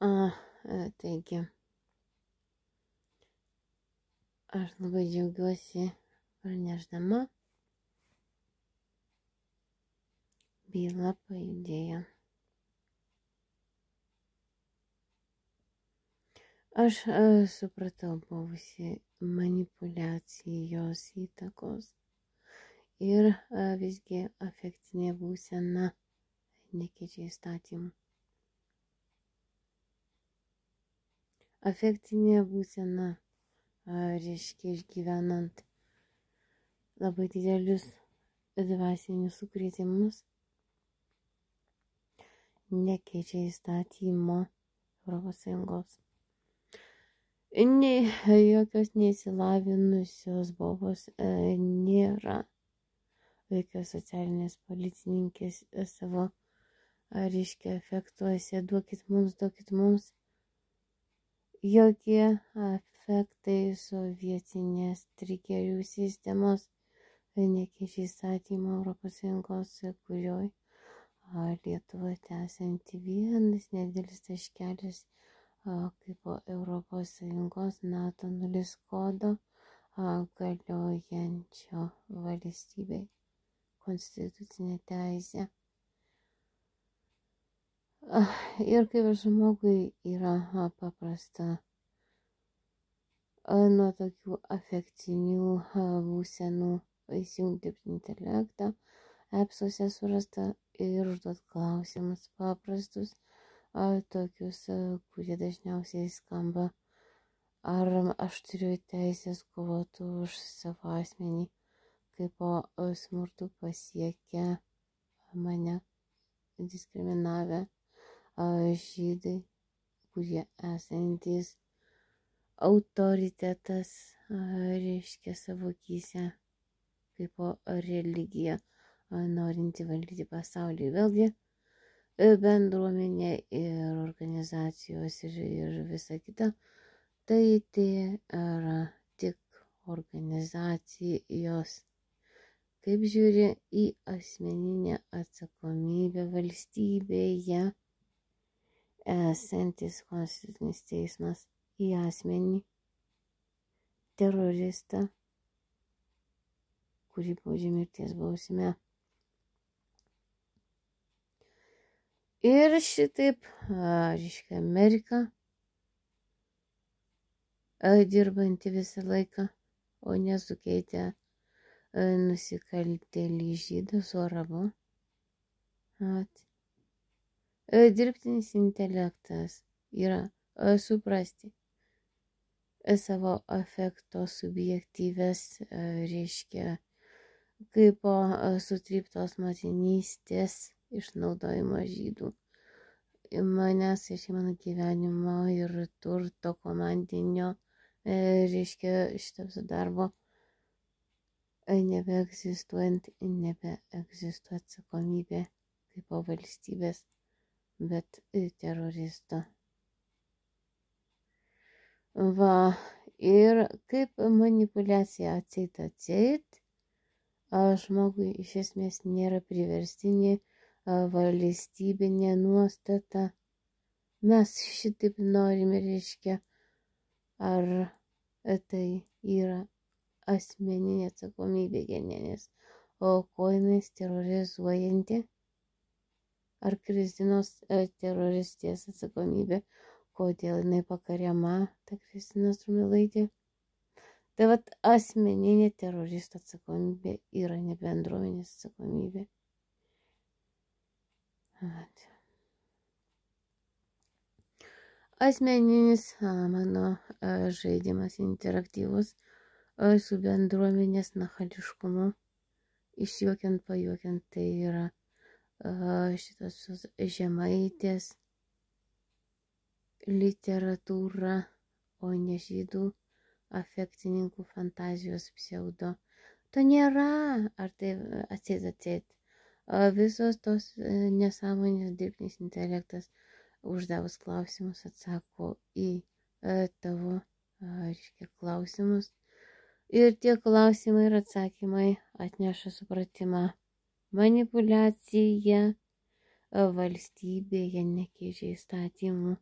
Taigi, aš labai džiaugiuosi pranešdama, byla pajudėjo. Aš supratau buvusi manipuliacijos įtakos ir visgi afektinė būsena nekeičia įstatymų. Afektinė būsena reiškia išgyvenant labai didelius dvasinius sukrėtimus, nekeičia įstatymo ES. Jokios neįsilavinusios bobos nėra, jokios socialinės policininkės savo, reiškia, efektuose duokit mums. Jokie efektai sovietinės trigerių sistemos nekeičia įstatymo ES, kurioj Lietuva tęsianti vienas nedidelis taškelis kaip ES NATO 0 kodo galiojančio valstybei konstitucinė teisė. Ir kaip žmogui yra paprasta nuo tokių afektinių būsenų įsijungti dirbtinį intelektą, appsuose surasta ir užduot klausimus paprastus, tokius, kurie dažniausiai skamba, ar aš turiu teisės kovoti už savo asmenį, kaip po smurtų pasiekia mane diskriminavę žydai, kurie esantis autoritetas, reiškia savo akyse, kaip po religija norinti valdyti pasaulį. Vėlgi, bendruomenė ir organizacijos ir visa kita, tai yra tik organizacijos. Kaip žiūri į asmeninę atsakomybę valstybėje esantis konstitucinis teismas į asmenį teroristą, kurį baudžia mirties bausme. Ir šitaip, reiškia, Amerika dirbanti visą laiką, o nesukeitė nusikaltėlį žydą su arabu. Dirbtinis intelektas yra suprasti savo afekto subjektyvės, reiškia, kaip sutryptos motinystės išnaudojimo žydų. Manęs iš mano gyvenimo ir turto komandinio, reiškia, šitas darbo nebeegzistuoja atsakomybė kaip valstybės, bet teroristo. Va, ir kaip manipuliacija atseit, žmogui iš esmės nėra priverstinė valstybinė nuostata. Mes šitaip norime, reiškia, ar tai yra asmeninė atsakomybė genėnės, o ko jinai terrorizuojanti, ar Kristinos teroristės atsakomybė, kodėl jinai pakariama, ta Kristina Strumilaitė. Tai vat asmeninė teroristo atsakomybė yra ne bendruomenės atsakomybė. Asmeninis mano žaidimas interaktyvus su bendruomenės nachališkumu, išjuokiant, pajuokiant, tai yra šitas Žemaitės literatūra, o ne žydų afektininkų fantazijos pseudo. To nėra, ar tai atseit. Visos tos nesąmonės dirbtinis intelektas uždavus klausimus atsako į tavo, reiškia, klausimus. Ir tie klausimai ir atsakymai atneša supratimą. Manipuliacija valstybėje nekeičia įstatymų.